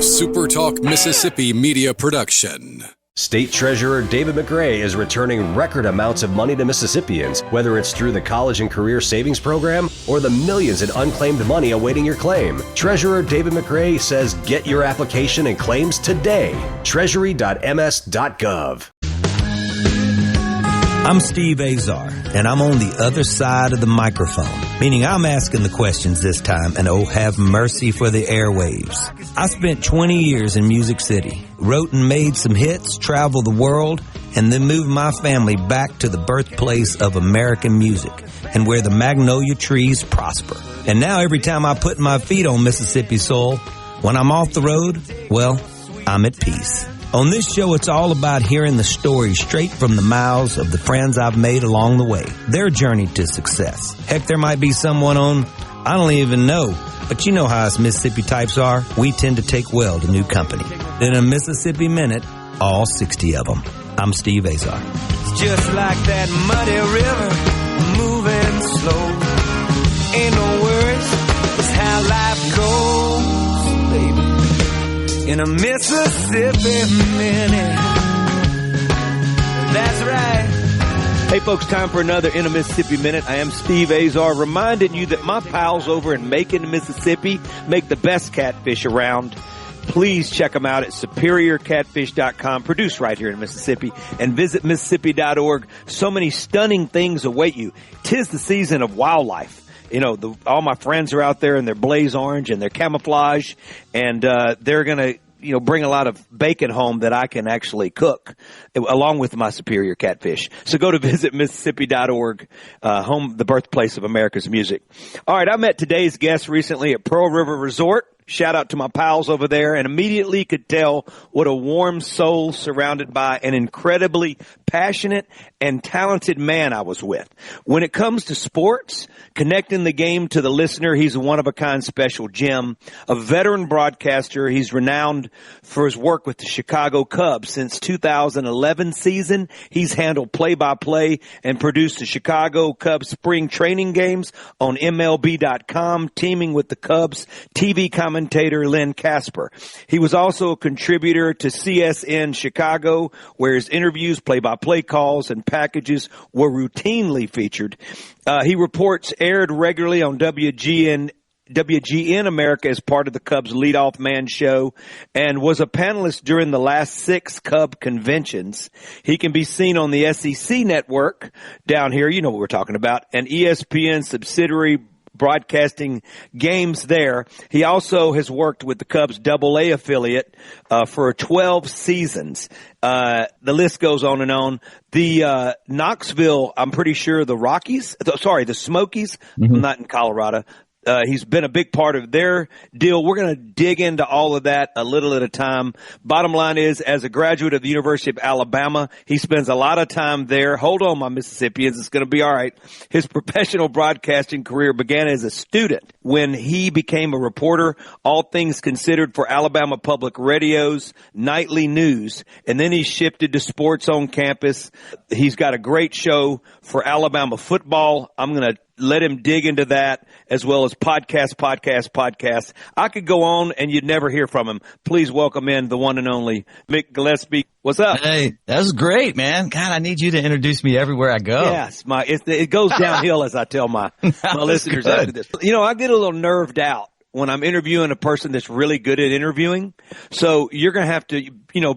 SuperTalk Mississippi media production. State Treasurer David McRae is returning record amounts of money to Mississippians, whether it's through the College and Career Savings Program or the millions in unclaimed money awaiting your claim. Treasurer David McRae says get your application and claims today. Treasury.ms.gov. I'm Steve Azar, and I'm on the other side of the microphone, meaning I'm asking the questions this time, and oh, have mercy for the airwaves. I spent 20 years in Music City, wrote and made some hits, traveled the world, and then moved my family back to the birthplace of American music and where the magnolia trees prosper. And now every time I put my feet on Mississippi soil, when I'm off the road, well, I'm at peace. On this show, it's all about hearing the stories straight from the mouths of the friends I've made along the way, their journey to success. Heck, there might be someone on, I don't even know, but you know how us Mississippi types are. We tend to take well to new company. In a Mississippi Minute, all 60 of them. I'm Steve Azar. It's just like that muddy river, moving slow. Ain't no worries, it's how life goes, baby. In a Mississippi Minute. That's right. Hey folks, time for another In a Mississippi Minute. I am Steve Azar, reminding you that my pals over in Macon, Mississippi make the best catfish around. Please check them out at superiorcatfish.com, produced right here in Mississippi, and visit Mississippi.org. So many stunning things await you. 'Tis the season of wildlife. You know, all my friends are out there in their blaze orange and their camouflage, and they're going to, bring a lot of bacon home that I can actually cook, along with my superior catfish. So go to visit Mississippi.org, home, the birthplace of America's music. All right, I met today's guest recently at Pearl River Resort. Shout out to my pals over there, and immediately could tell what a warm soul surrounded by an incredibly passionate and talented man I was with. When it comes to sports, connecting the game to the listener, he's a one-of-a-kind special gem. A veteran broadcaster, he's renowned for his work with the Chicago Cubs. Since 2011 season, he's handled play-by-play and produced the Chicago Cubs spring training games on MLB.com, teaming with the Cubs TV commentator Len Casper. He was also a contributor to CSN Chicago, where his interviews, play-by-play calls, and packages were routinely featured. He reports aired regularly on WGN America as part of the Cubs Leadoff Man show, and was a panelist during the last 6 Cub conventions. He can be seen on the SEC network down here, you know what we're talking about, and ESPN subsidiary broadcasting games there. He also has worked with the Cubs AA affiliate for 12 seasons. The list goes on and on. The Knoxville, I'm pretty sure the Smokies, not in Colorado. He's been a big part of their deal. We're going to dig into all of that a little at a time. Bottom line is, as a graduate of the University of Alabama, he spends a lot of time there. Hold on, my Mississippians. It's going to be all right. His professional broadcasting career began as a student when he became a reporter, all things considered, for Alabama Public Radio's nightly news. And then he shifted to sports on campus. He's got a great show for Alabama football. I'm going to let him dig into that, as well as podcast. I could go on and you'd never hear from him. Please welcome in the one and only Mike Gillispie. What's up? Hey, that was great, man. God, I need you to introduce me everywhere I go. Yes, it goes downhill, as I tell my listeners after this. I get a little nerved out when I'm interviewing a person that's really good at interviewing. So you're going to have to,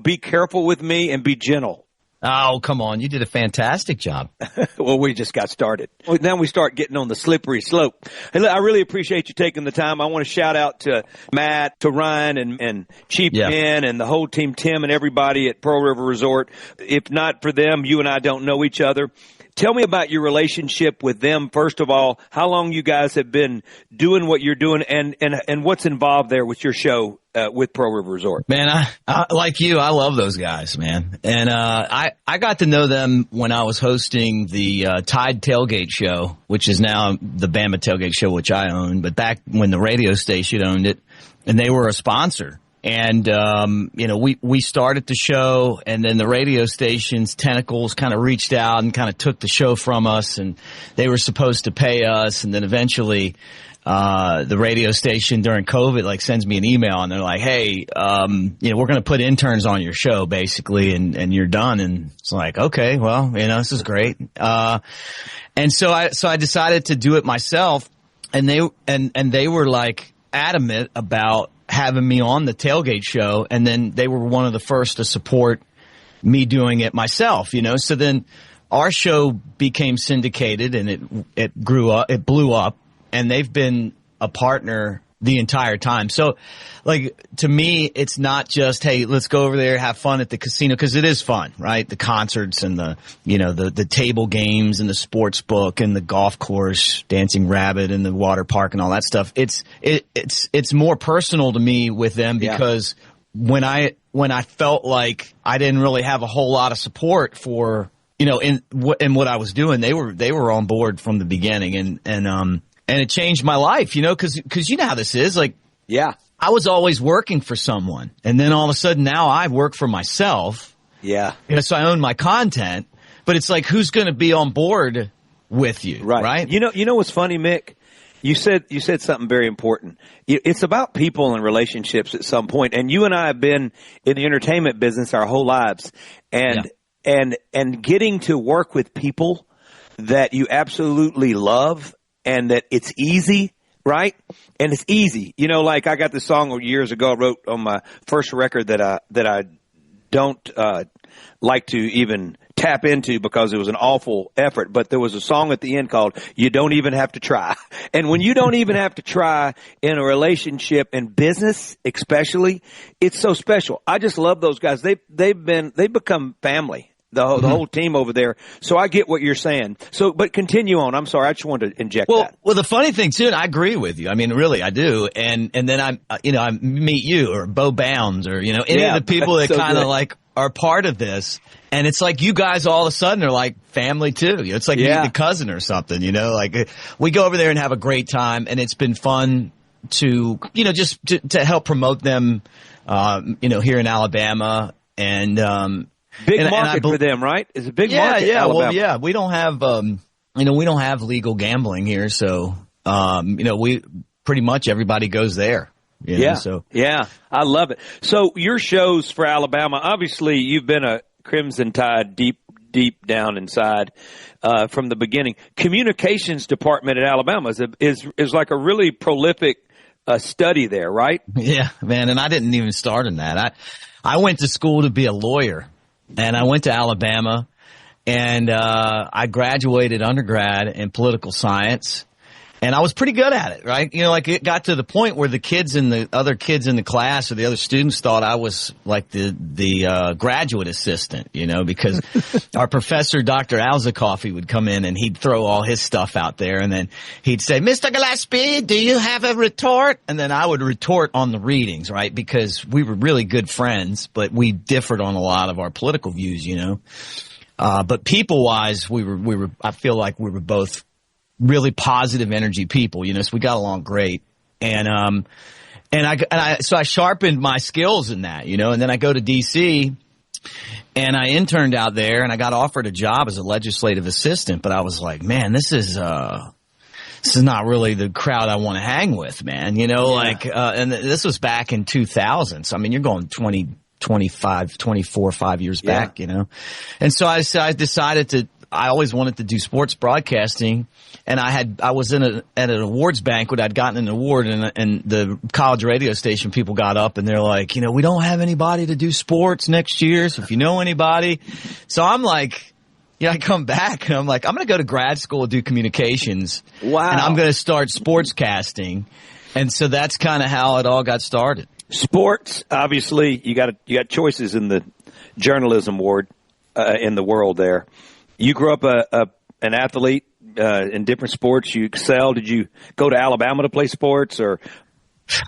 be careful with me and be gentle. Oh, come on. You did a fantastic job. Well, we just got started. Now we start getting on the slippery slope. Hey, look, I really appreciate you taking the time. I want to shout out to Matt, to Ryan, and Chief Ben, and the whole team, Tim, and everybody at Pearl River Resort. If not for them, you and I don't know each other. Tell me about your relationship with them, first of all, how long you guys have been doing what you're doing, and what's involved there with your show with Pearl River Resort. Man, I like you, I love those guys, man. And I got to know them when I was hosting the Tide Tailgate Show, which is now the Bama Tailgate Show, which I own, but back when the radio station owned it, and they were a sponsor. And, we started the show, and then the radio station's tentacles kind of reached out and kind of took the show from us, and they were supposed to pay us. And then eventually, the radio station during COVID like sends me an email and they're like, hey, we're going to put interns on your show basically and you're done. And it's like, okay, well, this is great. And so I decided to do it myself and they were like adamant about having me on the Tailgate show. And then they were one of the first to support me doing it myself, so then our show became syndicated and it grew up, it blew up. And they've been a partner the entire time. So, like, to me, it's not just, hey, let's go over there, have fun at the casino, because it is fun, right? The concerts and the table games and the sports book and the golf course, Dancing Rabbit and the water park and all that stuff. It's more personal to me with them because when I felt like I didn't really have a whole lot of support for, in what I was doing, they were on board from the beginning and it changed my life, because you know how this is. Like, I was always working for someone. And then all of a sudden now I work for myself. Yeah. So I own my content. But it's like, who's going to be on board with you? Right. You know what's funny, Mick? You said something very important. It's about people and relationships at some point. And you and I have been in the entertainment business our whole lives. And getting to work with people that you absolutely love and that it's easy, right? And it's easy. Like I got this song years ago I wrote on my first record that I don't like to even tap into because it was an awful effort. But there was a song at the end called You Don't Even Have to Try. And when you don't even have to try in a relationship and business especially, it's so special. I just love those guys. They've become family. The whole team over there. So I get what you're saying. So, but continue on. I'm sorry. I just wanted to inject that. Well, the funny thing too, and I agree with you. I mean, really, I do. And then I meet you or Bo Bounds or, any of the people that so kind of like are part of this. And it's like you guys all of a sudden are like family too. It's like meeting a cousin or something, like we go over there and have a great time. And it's been fun to, just to help promote them, here in Alabama and, big market for them, right? It's a big market. Yeah, Alabama. Well, yeah. We don't have, we don't have legal gambling here, so, we pretty much everybody goes there. So yeah, I love it. So your shows for Alabama, obviously, you've been a Crimson Tide deep down inside from the beginning. Communications department at Alabama is like a really prolific study there, right? Yeah, man. And I didn't even start in that. I went to school to be a lawyer. And I went to Alabama, and I graduated undergrad in political science, and I was pretty good at it, right? Like it got to the point where the kids and the other kids in the class or the other students thought I was like the graduate assistant, because our professor, Dr. Alzacoffey, would come in and he'd throw all his stuff out there, and then he'd say, Mr. Gillispie, do you have a retort? And then I would retort on the readings, right? Because we were really good friends, but we differed on a lot of our political views, But people-wise, I feel like we were both really positive energy people, so we got along great. And so I sharpened my skills in that, and then I go to DC and I interned out there and I got offered a job as a legislative assistant, but I was like, man, this is not really the crowd I want to hang with, man, and this was back in 2000. So, I mean, you're going 24, 5 years back, And so I decided I always wanted to do sports broadcasting, and I was at an awards banquet. I'd gotten an award, and the college radio station people got up and they're like, we don't have anybody to do sports next year. So if you know anybody, so I'm like, I come back and I'm like, I'm going to go to grad school and do communications. Wow. And I'm going to start sportscasting. And so that's kind of how it all got started. Sports, obviously, you got choices in the journalism ward in the world there. You grew up an athlete in different sports. You excelled. Did you go to Alabama to play sports, or?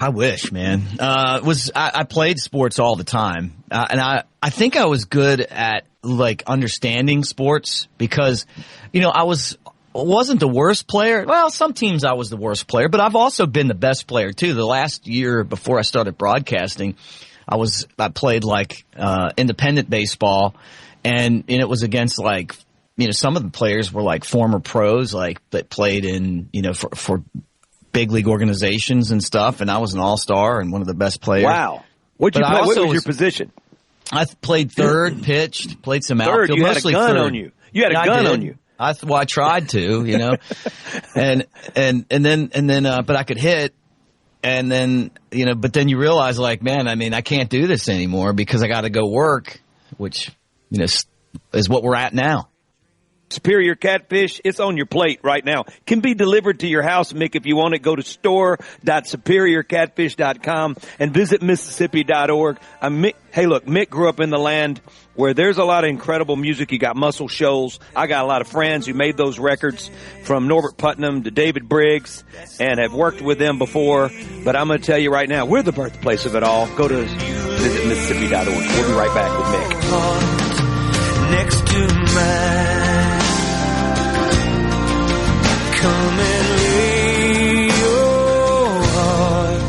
I wish, man. I played sports all the time, and I think I was good at like understanding sports because, I wasn't the worst player. Well, some teams I was the worst player, but I've also been the best player too. The last year before I started broadcasting, I played like independent baseball, and it was against like. Some of the players were like former pros, like that played in, for big league organizations and stuff, and I was an all-star and one of the best players. Wow. What'd you play? What was your position? I played third, pitched, played some outfield. Third, you had a gun on you. You had a gun on you. I tried to, and then, but I could hit. And then, but then you realize, like, man, I mean, I can't do this anymore because I got to go work, which, is what we're at now. Superior Catfish, it's on your plate right now. Can be delivered to your house, Mick, if you want it. Go to store.superiorcatfish.com and visit Mississippi.org. Hey, look, Mick grew up in the land where there's a lot of incredible music. You got Muscle Shoals. I got a lot of friends who made those records, from Norbert Putnam to David Briggs, and have worked with them before. But I'm going to tell you right now, we're the birthplace of it all. Go to visit Mississippi.org. We'll be right back with Mick. Next to mine, come and lay your heart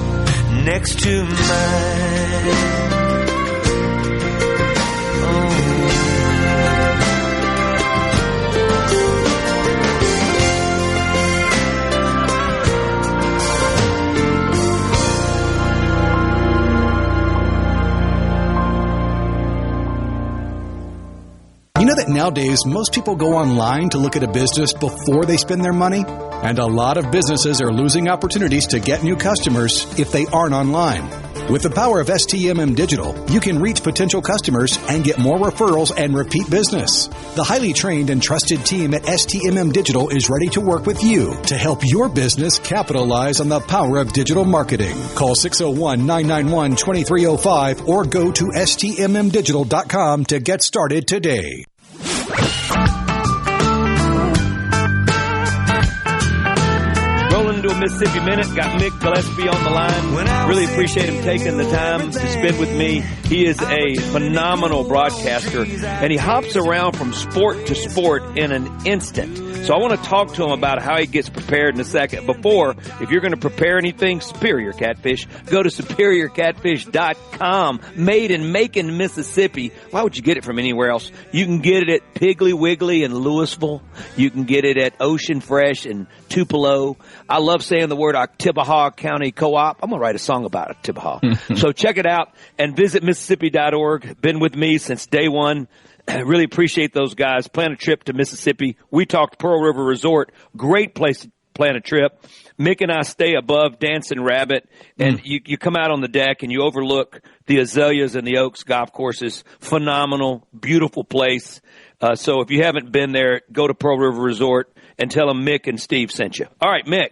next to mine. You know that nowadays most people go online to look at a business before they spend their money? And a lot of businesses are losing opportunities to get new customers if they aren't online. With the power of STMM Digital, you can reach potential customers and get more referrals and repeat business. The highly trained and trusted team at STMM Digital is ready to work with you to help your business capitalize on the power of digital marketing. Call 601-991-2305 or go to stmmdigital.com to get started today. Rolling into a Mississippi Minute. Got Mike Gillispie on the line. Really appreciate him taking the time to spend with me. He is a phenomenal broadcaster, and he hops around from sport to sport in an instant. So I want to talk to him about how he gets prepared in a second. Before, if you're going to prepare anything, Superior Catfish, go to superiorcatfish.com. Made in Macon, Mississippi. Why would you get it from anywhere else? You can get it at Piggly Wiggly in Louisville. You can get it at Ocean Fresh in Tupelo. I love saying the word Oktibbeha County Co-op. I'm going to write a song about Oktibbeha. So check it out and visit Mississippi.org. Been with me since day one. I really appreciate those guys. Plan a trip to Mississippi. We talked Pearl River Resort. Great place to plan a trip. Mick and I stay above Dancing Rabbit, and you come out on the deck and you overlook the Azaleas and the Oaks golf courses. Phenomenal, beautiful place. So if you haven't been there, go to Pearl River Resort and tell them Mick and Steve sent you. All right, Mick,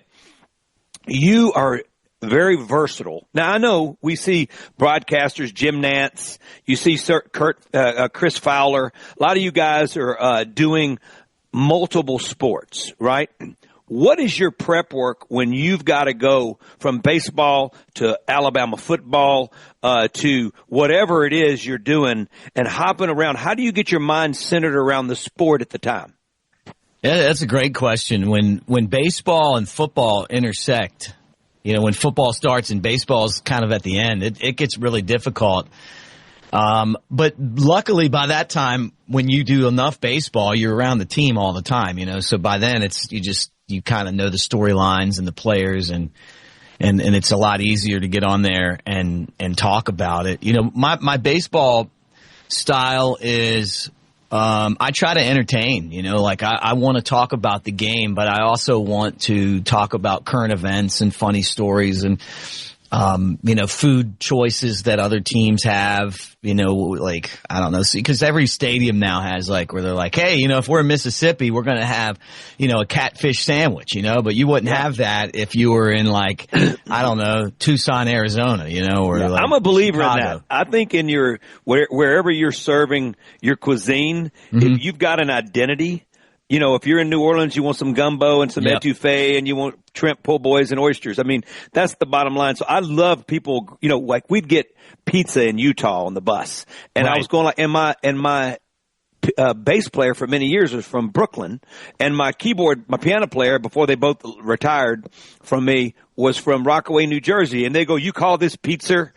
you are very versatile. Now, I know we see broadcasters, Jim Nantz, you see Chris Fowler. A lot of you guys are doing multiple sports, right? What is your prep work when you've got to go from baseball to Alabama football to whatever it is you're doing and hopping around? How do you get your mind centered around the sport at the time? Yeah, that's a great question. When baseball and football intersect, when football starts and baseball is kind of at the end, it gets really difficult. But luckily by that time, when you do enough baseball, you're around the team all the time, so by then you kind of know the storylines and the players and it's a lot easier to get on there and talk about it. My baseball style is, I try to entertain, I want to talk about the game, but I also want to talk about current events and funny stories and, food choices that other teams have, I don't know, because every stadium now has where they're like, hey, if we're in Mississippi, we're going to have, a catfish sandwich, but you wouldn't have that if you were in I don't know, Tucson, Arizona, or I'm a believer Chicago. in that. I think in wherever you're serving your cuisine, if you've got an identity, if you're in New Orleans, you want some gumbo and some etouffee and you want shrimp po' boys and oysters. I mean, that's the bottom line. So I love people, we'd get pizza in Utah on the bus. And I was going and my bass player for many years was from Brooklyn. And my piano player, before they both retired from me, was from Rockaway, New Jersey. And they go, you call this pizza?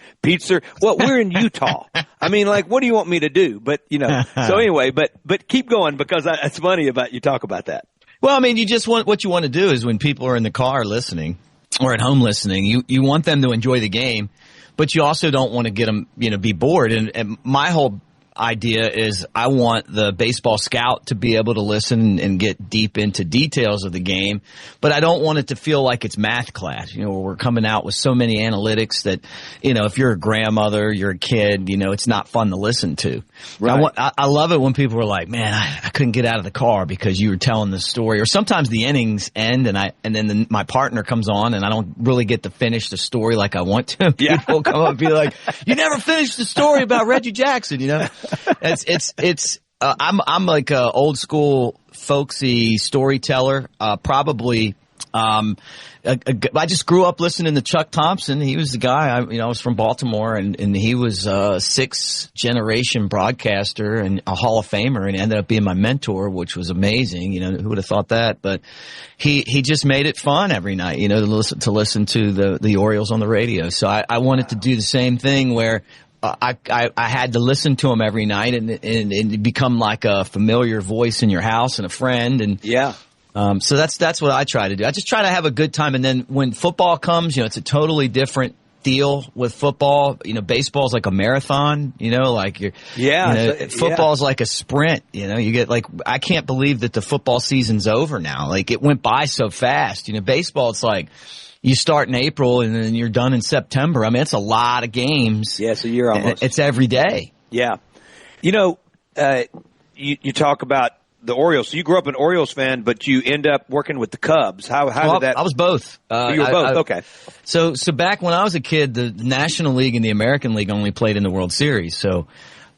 Well, we're in Utah. I mean, what do you want me to do? But, so anyway, but keep going because it's funny about you talk about that. Well, I mean, what you want to do is when people are in the car listening, or at home listening, you want them to enjoy the game, but you also don't want to get them, be bored. And my whole idea is I want the baseball scout to be able to listen and get deep into details of the game, but I don't want it to feel like it's math class, where we're coming out with so many analytics that, if you're a grandmother, you're a kid, it's not fun to listen to. Right. I love it when people are like, man, I couldn't get out of the car because you were telling the story, or sometimes the innings end and then my partner comes on and I don't really get to finish the story like I want to. Yeah. People come up and be like, you never finished the story about Reggie Jackson, I'm like a old school folksy storyteller. Probably, I just grew up listening to Chuck Thompson. He was the guy. I was from Baltimore, and he was a sixth generation broadcaster and a Hall of Famer, and ended up being my mentor, which was amazing. Who would have thought that? But he just made it fun every night. To listen to the Orioles on the radio. So I wanted to do the same thing where. I had to listen to him every night and become like a familiar voice in your house and a friend. And yeah. So that's what I try to do. I just try to have a good time. And then when football comes, it's a totally different deal with football. Baseball's like a marathon, football's like a sprint, you get I can't believe that the football season's over now. Like it went by so fast. Baseball, it's like, you start in April and then you're done in September. I mean, it's a lot of games. Yeah, so you're almost. It's every day. Yeah. You talk about the Orioles. So you grew up an Orioles fan, but you end up working with the Cubs. How did that? I was both. You were both. Okay. So back when I was a kid, the National League and the American League only played in the World Series. So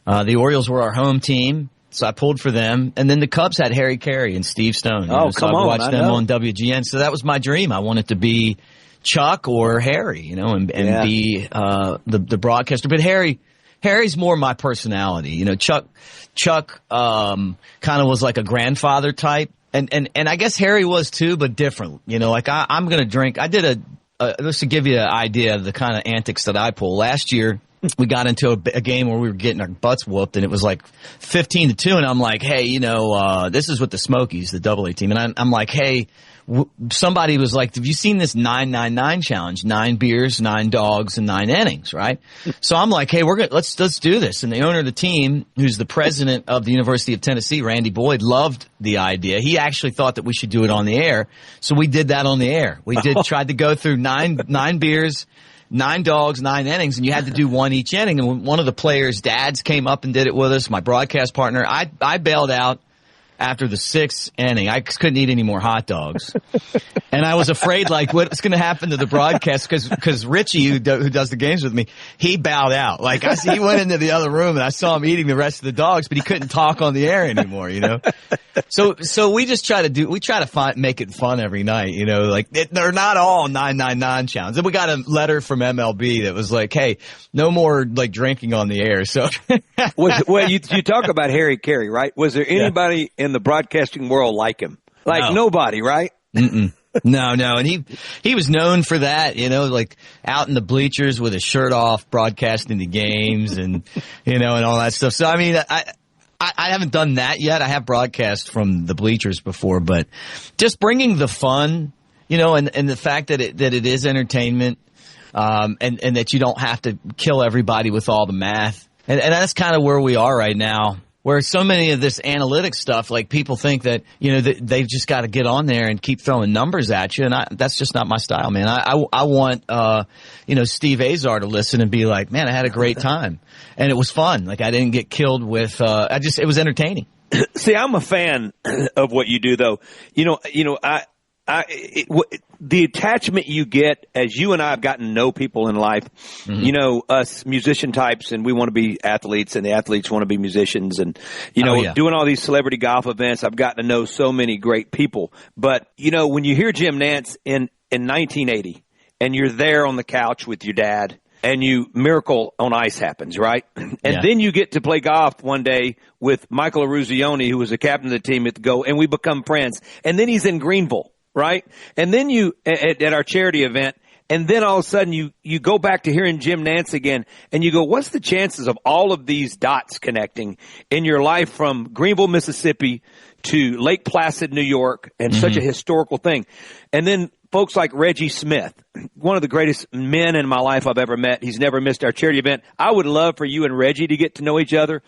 the Orioles were our home team. So I pulled for them. And then the Cubs had Harry Carey and Steve Stone. So I watched them on WGN. So that was my dream. I wanted to be Chuck or Harry, and be the broadcaster. But Harry's more my personality. Chuck kind of was like a grandfather type. And I guess Harry was too, but different. I'm going to drink. I did just to give you an idea of the kind of antics that I pull. Last year, we got into a game where we were getting our butts whooped, and it was like 15-2, and I'm like, hey, this is with the Smokies, the AA team, and I'm like, hey, somebody was like, have you seen this 9-9-9 challenge? 9 beers, 9 dogs, and 9 innings, right? So I'm like, hey, let's do this. And the owner of the team, who's the president of the University of Tennessee, Randy Boyd, loved the idea. He actually thought that we should do it on the air, so we did that on the air. We tried to go through 9 beers, 9 dogs, 9 innings, and you had to do one each inning. And when one of the players' dads came up and did it with us, my broadcast partner, I bailed out after the 6th inning. I couldn't eat any more hot dogs. And I was afraid, what's going to happen to the broadcast? Because Richie, who does the games with me, he bowed out. He went into the other room, and I saw him eating the rest of the dogs, but he couldn't talk on the air anymore, So we just try to make it fun every night, they're not all 9-9-9 challenges. And we got a letter from MLB that was like, hey, no more, drinking on the air, so. Well, you talk about Harry Carey, right? Was there anybody in the broadcasting world like him? Nobody, right? Mm-mm. No. And he was known for that, out in the bleachers with his shirt off, broadcasting the games and, and all that stuff. So, I mean, I haven't done that yet. I have broadcast from the bleachers before, but just bringing the fun, and the fact that it is entertainment, and that you don't have to kill everybody with all the math. And that's kind of where we are right now. Where so many of this analytics stuff, people think that, they've just got to get on there and keep throwing numbers at you. And that's just not my style, man. I want, Steve Azar to listen and be like, man, I had a great time. And it was fun. I didn't get killed with, it was entertaining. See, I'm a fan of what you do, though. The attachment you get as you and I have gotten to know people in life, us musician types, and we want to be athletes, and the athletes want to be musicians, and doing all these celebrity golf events, I've gotten to know so many great people. But when you hear Jim Nantz in 1980, and you're there on the couch with your dad, and Miracle on Ice happens, right? And then you get to play golf one day with Michael Eruzione, who was the captain of the team at the Go, and we become friends. And then he's in Greenville. Right? And then at our charity event, and then all of a sudden you go back to hearing Jim Nantz again, and you go, what's the chances of all of these dots connecting in your life from Greenville, Mississippi to Lake Placid, New York, and such a historical thing? And then folks like Reggie Smith, one of the greatest men in my life I've ever met. He's never missed our charity event. I would love for you and Reggie to get to know each other.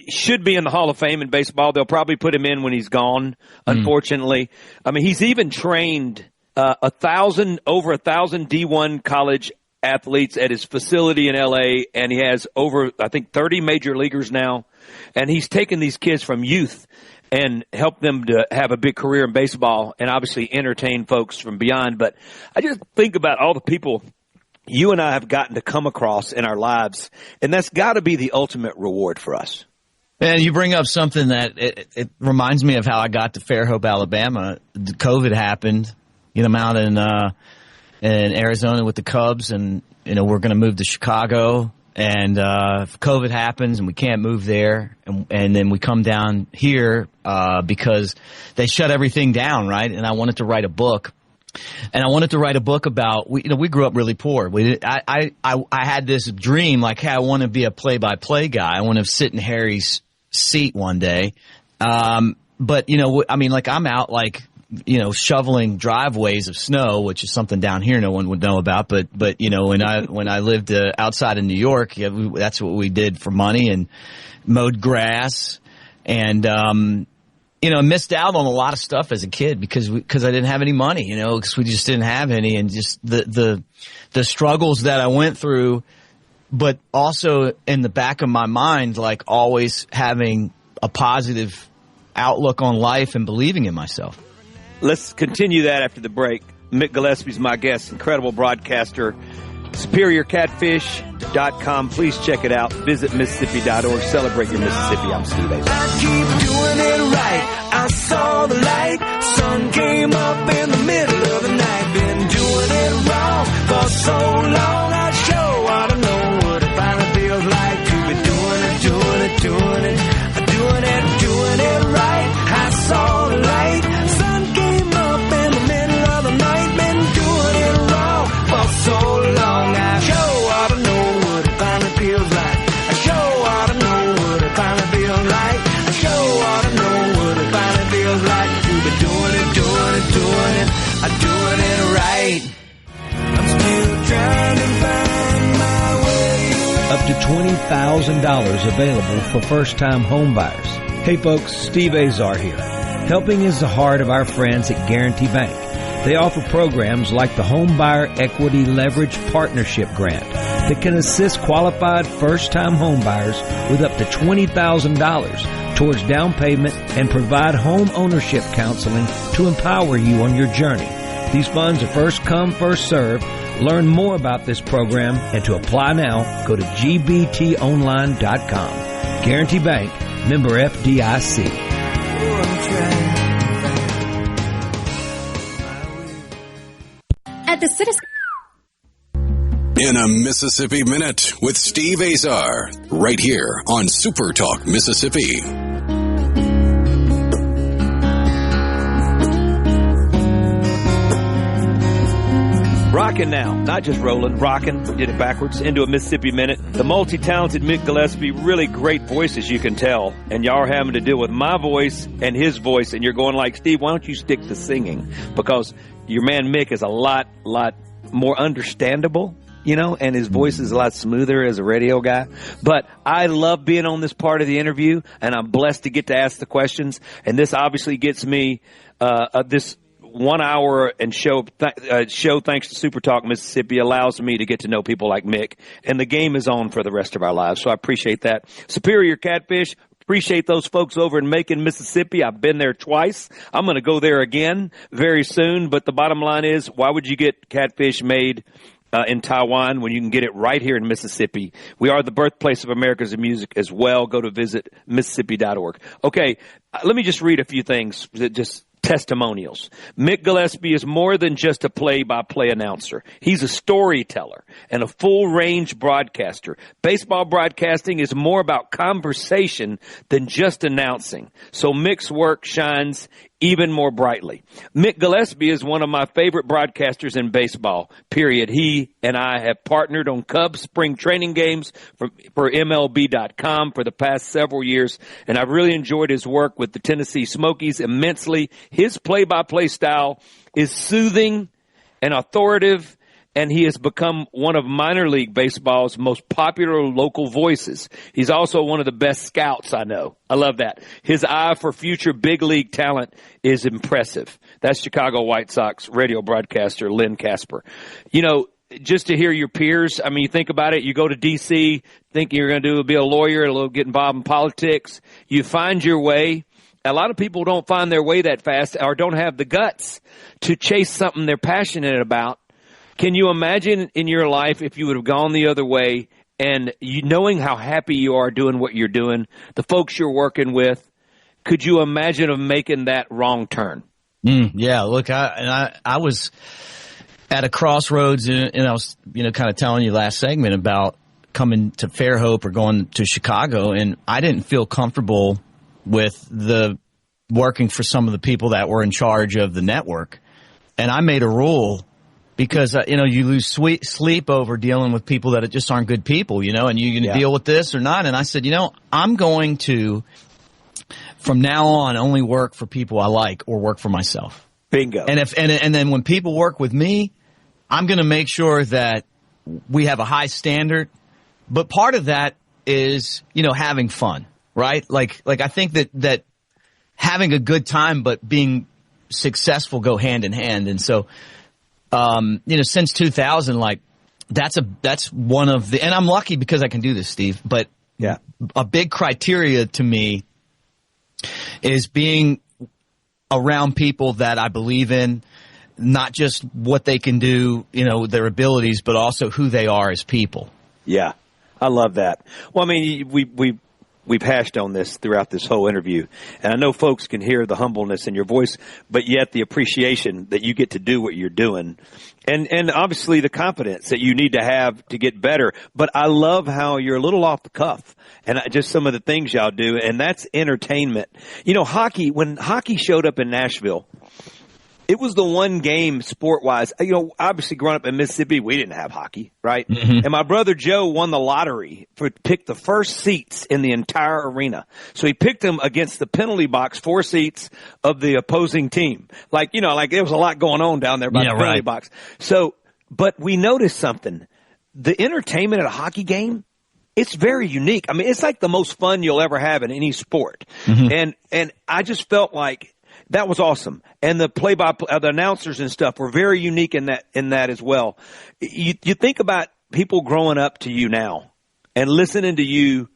Should be in the Hall of Fame in baseball. They'll probably put him in when he's gone, unfortunately. I mean, he's even trained over 1,000 D1 college athletes at his facility in L.A., and he has over, I think, 30 major leaguers now. And he's taken these kids from youth and helped them to have a big career in baseball and obviously entertain folks from beyond. But I just think about all the people you and I have gotten to come across in our lives, and that's got to be the ultimate reward for us. And you bring up something that it reminds me of how I got to Fairhope, Alabama. COVID happened. I'm out in Arizona with the Cubs, and we're going to move to Chicago. And COVID happens, and we can't move there, and then we come down here because they shut everything down, right? And I wanted to write a book. And I wanted to write a book about, we grew up really poor. I had this dream, like, hey, I want to be a play-by-play guy. I want to sit in Harry's seat one day. But, I mean, like, I'm out, like, shoveling driveways of snow, which is something down here no one would know about. But when I lived outside of New York, that's what we did for money, and mowed grass, and missed out on a lot of stuff as a kid because I didn't have any money, because we just didn't have any, and just the struggles that I went through, but also in the back of my mind, like, always having a positive outlook on life and believing in myself. Let's continue that after the break. Mick Gillespie's my guest, incredible broadcaster. SuperiorCatfish.com. Please check it out. Visit Mississippi.org. Celebrate your Mississippi. I'm Steve Azar. I keep doing it right. I saw the light. Sun came up in the middle of the night. Been doing it wrong for so long. I sure ought to know what it finally feels like to be doing it. Doing it right. I saw the light. Sun came up in the middle of the night. Been doing it wrong for so long. I sure ought to know what it finally feels like. I sure ought to know what it finally feels like. I sure ought to know what it finally feels like to be doing it. I'm doing it right. I'm still trying to find my way. Up to $20,000 available for first-time home buyers. Hey folks, Steve Azar here. Helping is the heart of our friends at Guarantee Bank. They offer programs like the Home Buyer Equity Leverage Partnership Grant that can assist qualified first-time home buyers with up to $20,000 towards down payment and provide home ownership counseling to empower you on your journey. These funds are first come, first served. Learn more about this program and to apply now, go to gbtonline.com. Guarantee Bank, member FDIC. At the Citizen. In a Mississippi Minute with Steve Azar, right here on SuperTalk Mississippi. Rocking now, not just rolling, rocking. Did it backwards into a Mississippi Minute. The multi-talented Mick Gillispie, really great voice, as you can tell. And y'all are having to deal with my voice and his voice. And you're going like, Steve, why don't you stick to singing? Because your man Mick is a lot more understandable, and his voice is a lot smoother as a radio guy. But I love being on this part of the interview, and I'm blessed to get to ask the questions. And this obviously gets me this 1 hour and show thanks to SuperTalk Mississippi allows me to get to know people like Mick, and the game is on for the rest of our lives. So I appreciate that. Superior Catfish, appreciate those folks over in Macon, Mississippi. I've been there twice. I'm going to go there again very soon. But the bottom line is, why would you get catfish made in Taiwan when you can get it right here in Mississippi? We are the birthplace of America's music as well. Go to visit Mississippi.org. Okay, let me just read a few things that just testimonials. Mick Gillispie is more than just a play-by-play announcer. He's a storyteller and a full-range broadcaster. Baseball broadcasting is more about conversation than just announcing. So Mick's work shines even more brightly. Mike Gillispie is one of my favorite broadcasters in baseball, period. He and I have partnered on Cubs spring training games for MLB.com for the past several years, and I've really enjoyed his work with the Tennessee Smokies immensely. His play-by-play style is soothing and authoritative, and he has become one of minor league baseball's most popular local voices. He's also one of the best scouts I know. I love that. His eye for future big league talent is impressive. That's Chicago White Sox radio broadcaster Lynn Casper. You know, just to hear your peers, I mean, you think about it, you go to D.C., think you're going to be a lawyer, get involved in politics. You find your way. A lot of people don't find their way that fast or don't have the guts to chase something they're passionate about. Can you imagine in your life if you would have gone the other way and you knowing how happy you are doing what you're doing, the folks you're working with, could you imagine of making that wrong turn? Yeah, look, I was at a crossroads, and I was, kind of telling you last segment about coming to Fairhope or going to Chicago, and I didn't feel comfortable with the working for some of the people that were in charge of the network. And I made a rule because, you lose sleep over dealing with people that just aren't good people, and you can deal with this or not. And I said, I'm going to, from now on, only work for people I like or work for myself. Bingo. And then when people work with me, I'm going to make sure that we have a high standard. But part of that is, having fun, right? Like I think that having a good time but being successful go hand in hand. And so, since 2000, that's one of the, and I'm lucky because I can do this, Steve, but a big criteria to me is being around people that I believe in, not just what they can do, their abilities, but also who they are as people. Yeah, I love that. Well, I mean, we've hashed on this throughout this whole interview, and I know folks can hear the humbleness in your voice, but yet the appreciation that you get to do what you're doing, and obviously the confidence that you need to have to get better. But I love how you're a little off the cuff, and just some of the things y'all do, and that's entertainment. Hockey, when hockey showed up in Nashville, it was the one game sport-wise. Obviously growing up in Mississippi, we didn't have hockey, right? Mm-hmm. And my brother Joe won the lottery picked the first seats in the entire arena. So he picked them against the penalty box, 4 seats of the opposing team. There was a lot going on down there by the penalty box. So, but we noticed something. The entertainment at a hockey game, it's very unique. I mean, it's like the most fun you'll ever have in any sport. Mm-hmm. And I just felt like that was awesome. And the the announcers and stuff were very unique in that as well. You think about people growing up to you now and listening to you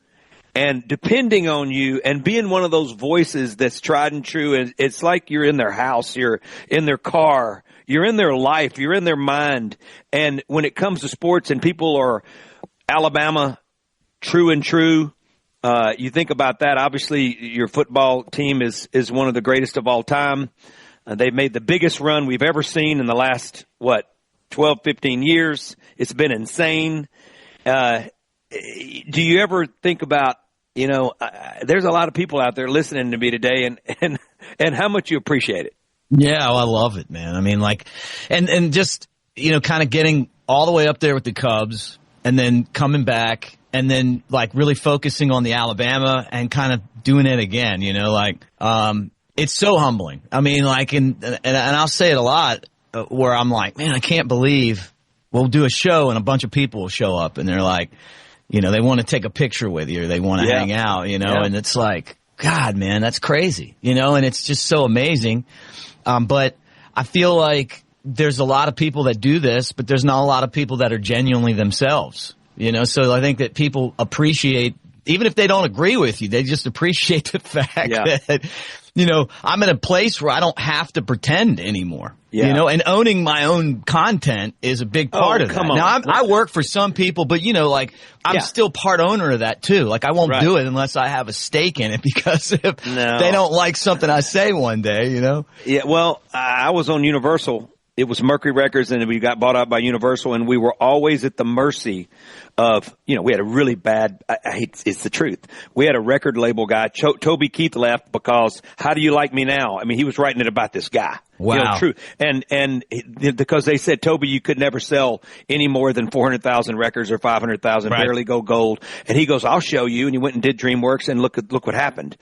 and depending on you and being one of those voices that's tried and true. And it's like you're in their house, you're in their car, you're in their life, you're in their mind. And when it comes to sports and people are Alabama, true and true. You think about that. Obviously, your football team is one of the greatest of all time. They've made the biggest run we've ever seen in the last, 12, 15 years. It's been insane. Do you ever think about, there's a lot of people out there listening to me today and how much you appreciate it? Yeah, I love it, man. I mean, and just, kind of getting all the way up there with the Cubs and then coming back. And then, really focusing on the Alabama and kind of doing it again, it's so humbling. I mean, and I'll say it a lot where I'm like, man, I can't believe we'll do a show and a bunch of people will show up and they're like, they want to take a picture with you or they want to hang out, and it's like, God, man, that's crazy, and it's just so amazing. But I feel like there's a lot of people that do this, but there's not a lot of people that are genuinely themselves. So I think that people appreciate, even if they don't agree with you, they just appreciate the fact that, I'm in a place where I don't have to pretend anymore. Yeah. And owning my own content is a big part of that. Now, I work for some people, but, I'm still part owner of that, too. I won't do it unless I have a stake in it because if they don't like something I say one day, Yeah, well, I was on Universal. It was Mercury Records, and we got bought out by Universal, and we were always at the mercy of, we had a really bad, it's the truth. We had a record label guy, Toby Keith left because how do you like me now? I mean, he was writing it about this guy. Wow. True. And because they said, Toby, you could never sell any more than 400,000 records or 500,000, right. Barely go gold. And he goes, I'll show you. And he went and did DreamWorks, and look what happened.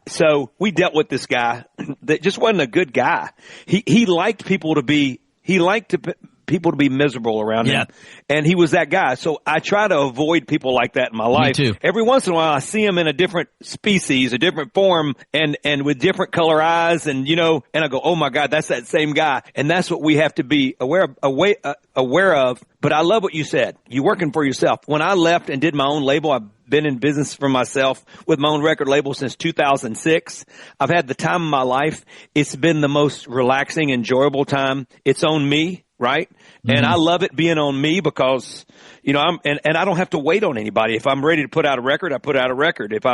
So we dealt with this guy that just wasn't a good guy. He liked people to be miserable around him. And he was that guy. So I try to avoid people like that in my life. Me too. Every once in a while I see him in a different species, a different form, and with different color eyes, and and I go, oh my God, that's that same guy. And that's what we have to be aware of. But I love what you said. You're working for yourself. When I left and did my own label, I've been in business for myself with my own record label since 2006. I've had the time of my life. It's been the most relaxing, enjoyable time. It's on me, right? Mm-hmm. And I love it being on me because, I don't have to wait on anybody. If I'm ready to put out a record, I put out a record. If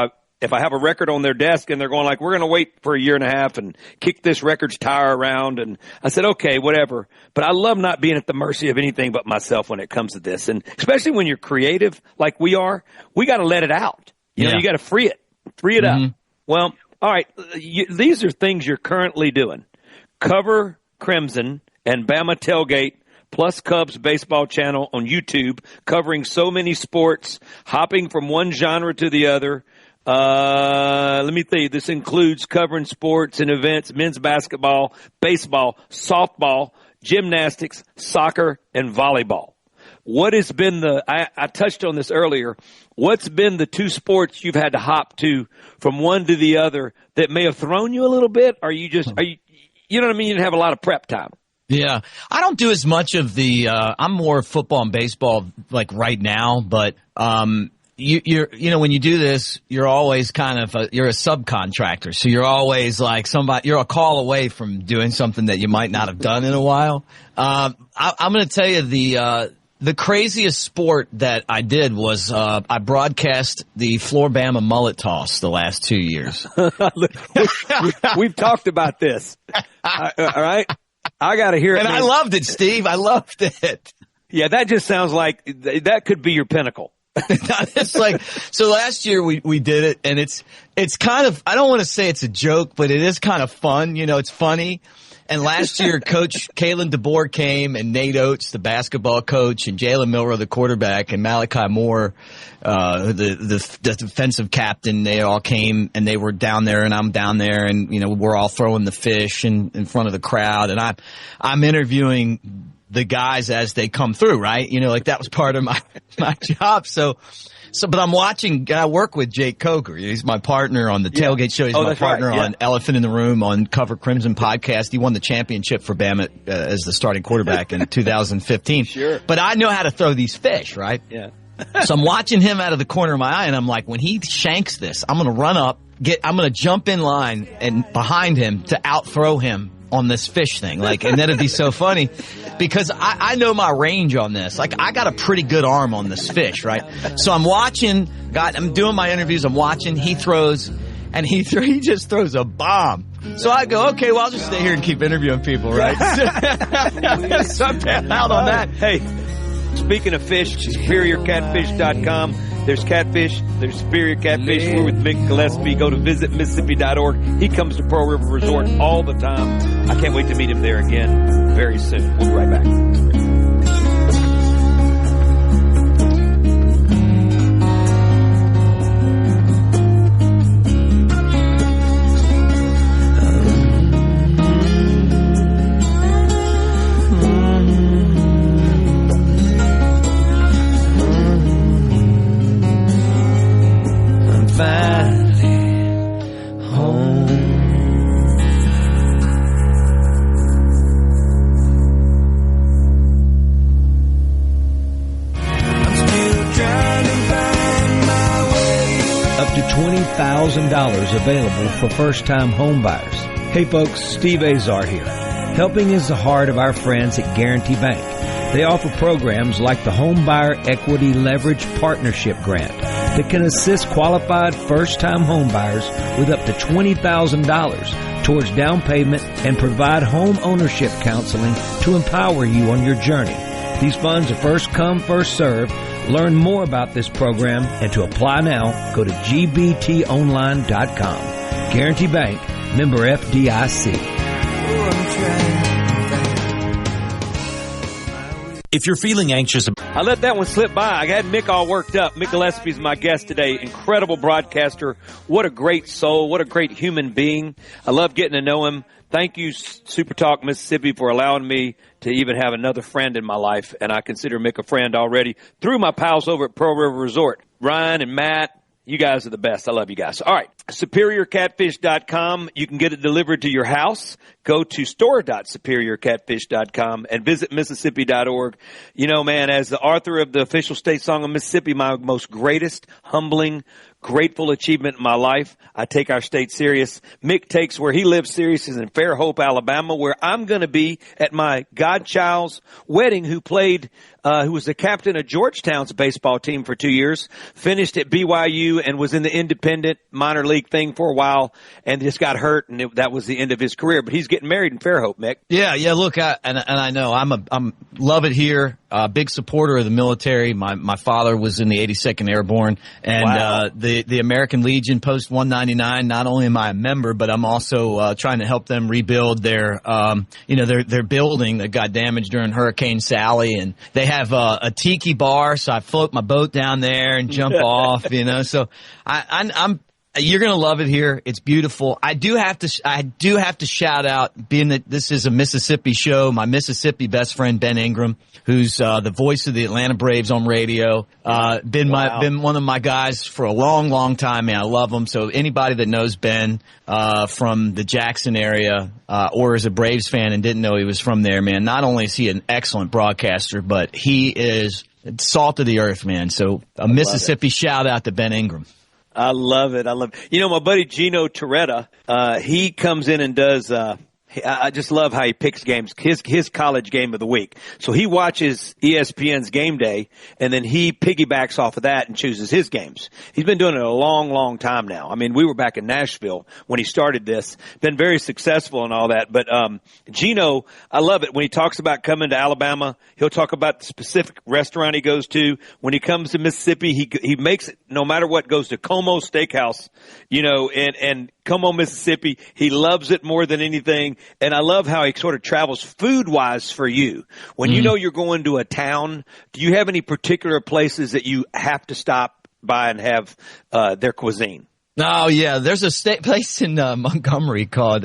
I have a record on their desk and they're going like, we're going to wait for a year and a half and kick this record's tire around. And I said, okay, whatever. But I love not being at the mercy of anything but myself when it comes to this. And especially when you're creative like we are, we got to let it out. You got to free it up. Well, all right. These are things you're currently doing. Cover Crimson and Bama Tailgate plus Cubs baseball channel on YouTube, covering so many sports, hopping from one genre to the other. Let me tell you, this includes covering sports and events, men's basketball, baseball, softball, gymnastics, soccer, and volleyball. What has been I touched on this earlier, what's been the two sports you've had to hop to from one to the other that may have thrown you a little bit? You know what I mean? You didn't have a lot of prep time. Yeah. I don't do as much of I'm more football and baseball like right now, but, you're when you do this, you're always kind of you're a subcontractor. So you're always like you're a call away from doing something that you might not have done in a while. I'm going to tell you the craziest sport that I did was I broadcast the Floor Bama mullet toss the last 2 years. We've talked about this. All right. I got to hear it. And I loved it, Steve. I loved it. Yeah, that just sounds like that could be your pinnacle. It's like, so last year we did it, and it's kind of, I don't want to say it's a joke, but it is kind of fun. It's funny. And last year, Coach Kalen DeBoer came, and Nate Oates, the basketball coach, and Jalen Milroe, the quarterback, and Malachi Moore, the defensive captain. They all came, and they were down there, and I'm down there, and we're all throwing the fish in front of the crowd, and I'm interviewing the guys as they come through, right? Like that was part of my job. So, but I'm watching, I work with Jake Coker. He's my partner on the Tailgate Show. He's my partner on Elephant in the Room on Cover Crimson podcast. He won the championship for Bama as the starting quarterback in 2015. Sure. But I know how to throw these fish, right? Yeah. So I'm watching him out of the corner of my eye, and I'm like, when he shanks this, I'm going to run up, I'm going to jump in line and behind him to out-throw him on this fish thing. And then it'd be so funny because I know my range on this. I got a pretty good arm on this fish, right? So I'm watching, I'm doing my interviews, I'm watching, he throws, and he just throws a bomb. So I go, okay, well, I'll just stay here and keep interviewing people, right? So I'm out on that. Hey, speaking of fish, SuperiorCatfish.com. There's catfish. There's Superior Catfish. We're with Mike Gillispie. Go to visitmississippi.org. He comes to Pearl River Resort all the time. I can't wait to meet him there again very soon. We'll be right back. $20,000 available for first-time home buyers. Hey folks, Steve Azar here. Helping is the heart of our friends at Guarantee Bank. They offer programs like the Home Buyer Equity Leverage Partnership Grant that can assist qualified first-time home buyers with up to $20,000 towards down payment and provide home ownership counseling to empower you on your journey. These funds are first come, first served. Learn more about this program and to apply now, go to gbtonline.com. Guarantee Bank, member FDIC. If you're feeling anxious, I let that one slip by. I had Mick all worked up. Mike Gillispie is my guest today. Incredible broadcaster. What a great soul. What a great human being. I love getting to know him. Thank you, SuperTalk Mississippi, for allowing me to even have another friend in my life. And I consider Mick a friend already through my pals over at Pearl River Resort. Ryan and Matt, you guys are the best. I love you guys. All right. SuperiorCatfish.com. You can get it delivered to your house. Go to store.superiorcatfish.com and visit Mississippi.org. You know, man, as the author of the official state song of Mississippi, my most greatest, humbling, grateful achievement in my life. I take our state serious. Mick takes where he lives serious is in Fairhope, Alabama, where I'm going to be at my godchild's wedding, who was the captain of Georgetown's baseball team for 2 years, finished at BYU and was in the independent minor league thing for a while and just got hurt, and that was the end of his career. But he's getting married in Fairhope, Mick. Yeah. Look, I know I'm love it here. Big supporter of the military. My father was in the 82nd Airborne, and wow. The American Legion Post 199. Not only am I a member, but I'm also trying to help them rebuild their building that got damaged during Hurricane Sally, and they have a tiki bar, so I float my boat down there and jump off. So I'm. You're gonna love it here. It's beautiful. I do have to shout out, being that this is a Mississippi show, my Mississippi best friend Ben Ingram, who's the voice of the Atlanta Braves on radio. Been one of my guys for a long, long time, man. I love him. So anybody that knows Ben from the Jackson area or is a Braves fan and didn't know he was from there, man, not only is he an excellent broadcaster, but he is salt of the earth, man. So a Mississippi shout out to Ben Ingram. I love it. My buddy Gino Toretta, he comes in and does, I just love how he picks games, his college game of the week. So he watches ESPN's Game Day, and then he piggybacks off of that and chooses his games. He's been doing it a long, long time now. I mean, we were back in Nashville when he started this. Been very successful and all that. But Gino, I love it. When he talks about coming to Alabama, he'll talk about the specific restaurant he goes to. When he comes to Mississippi, he makes it, no matter what, goes to Como Steakhouse, and Como, Mississippi. He loves it more than anything. And I love how he sort of travels food-wise for you. When you know you're going to a town, do you have any particular places that you have to stop by and have their cuisine? Oh, yeah. There's a place in Montgomery called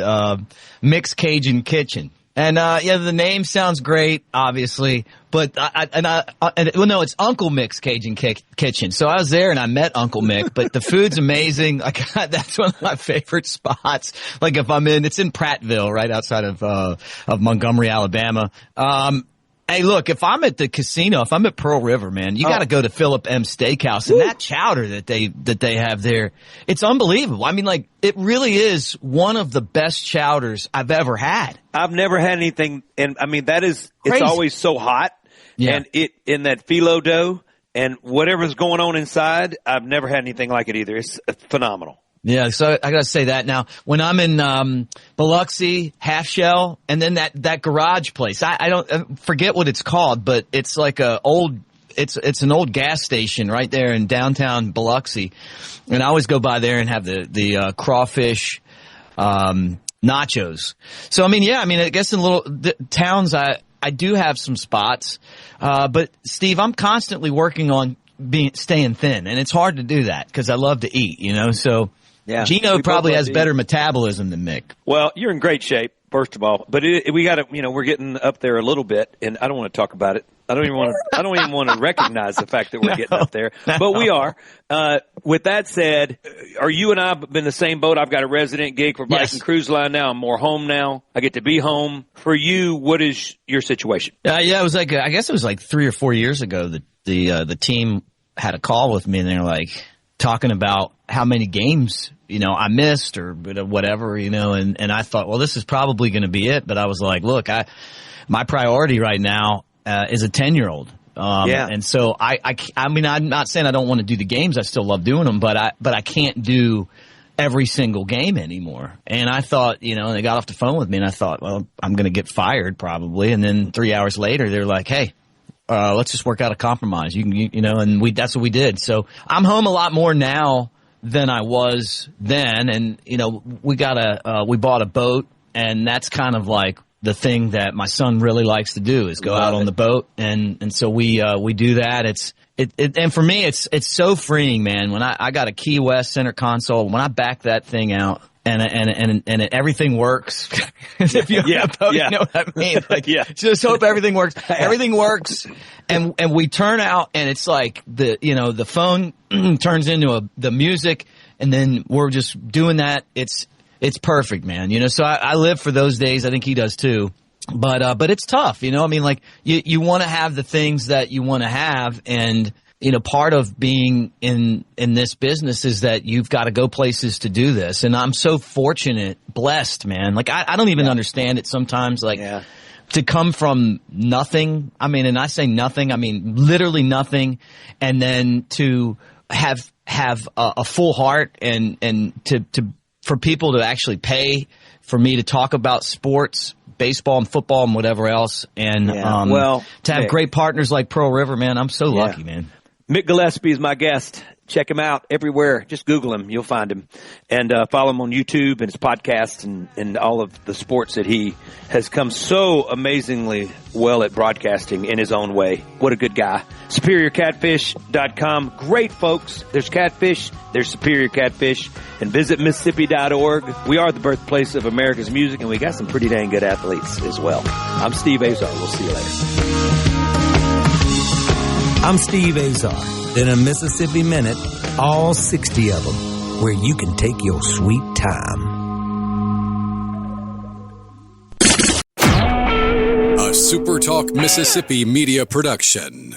Mix Cajun Kitchen. And, the name sounds great, obviously, but it's Uncle Mick's Cajun Kitchen. So I was there and I met Uncle Mick, but the food's amazing. That's one of my favorite spots. Like if it's in Prattville, right outside of Montgomery, Alabama. Hey, look, if I'm at the casino, if I'm at Pearl River, man, you got to go to Philip M. Steakhouse, and that chowder that they have there, it's unbelievable. I mean, like, it really is one of the best chowders I've ever had. I've never had anything, and I mean, it's always so hot, and in that phyllo dough, and whatever's going on inside, I've never had anything like it either. It's phenomenal. Yeah, so I gotta say that. Now, when I'm in Biloxi, Half Shell, and then that garage place, I don't forget what it's called, but it's like an old gas station right there in downtown Biloxi, and I always go by there and have the crawfish nachos. So I guess in little towns I do have some spots, but Steve, I'm constantly working on staying thin, and it's hard to do that because I love to eat, so. Yeah, Gino probably has better metabolism than Mick. Well, you're in great shape, first of all. But we got to, we're getting up there a little bit, and I don't want to talk about it. I don't even want to recognize the fact that we're getting up there, but we are. With that said, are you and I in the same boat? I've got a resident gig for Viking Cruise Line now. I'm more home now. I get to be home. For you, what is your situation? It was like I guess it was like 3 or 4 years ago that the team had a call with me, and they're like talking about how many games I missed or whatever, and I thought, well, this is probably going to be it. But I was like, look, my priority right now is a 10-year-old. And so I'm not saying I don't want to do the games. I still love doing them, but I can't do every single game anymore. And I thought, they got off the phone with me and I thought, well, I'm going to get fired probably. And then 3 hours later, they're like, hey, let's just work out a compromise. And that's what we did. So I'm home a lot more now than I was then. And, we bought a boat, and that's kind of like the thing that my son really likes to do is go out on the boat. And so we do that. And for me, it's so freeing, man. When I got a Key West center console, when I back that thing out and everything works. If you have a boat, you know what I mean? Like, just hope everything works. Everything works. And we turn out, and it's like the phone turns into the music, and then we're just doing that. It's perfect, man. So I live for those days. I think he does too. But it's tough, I mean, like you want to have the things that you want to have, and part of being in this business is that you've got to go places to do this. And I'm so fortunate, blessed, man. Like I don't even understand it sometimes. Like to come from nothing. I mean, and I say nothing, I mean literally nothing, and then to have a full heart and for people to actually pay for me to talk about sports, baseball and football and whatever else. And to have great partners like Pearl River, man, I'm so lucky, man. Mick Gillispie is my guest. Check him out everywhere. Just Google him. You'll find him. And follow him on YouTube and his podcast and all of the sports that he has come so amazingly well at broadcasting in his own way. What a good guy. SuperiorCatfish.com. Great folks. There's catfish. There's Superior Catfish. And visit Mississippi.org. We are the birthplace of America's music, and we got some pretty dang good athletes as well. I'm Steve Azar. We'll see you later. I'm Steve Azar. In a Mississippi Minute, all 60 of them, where you can take your sweet time. A SuperTalk Mississippi media production.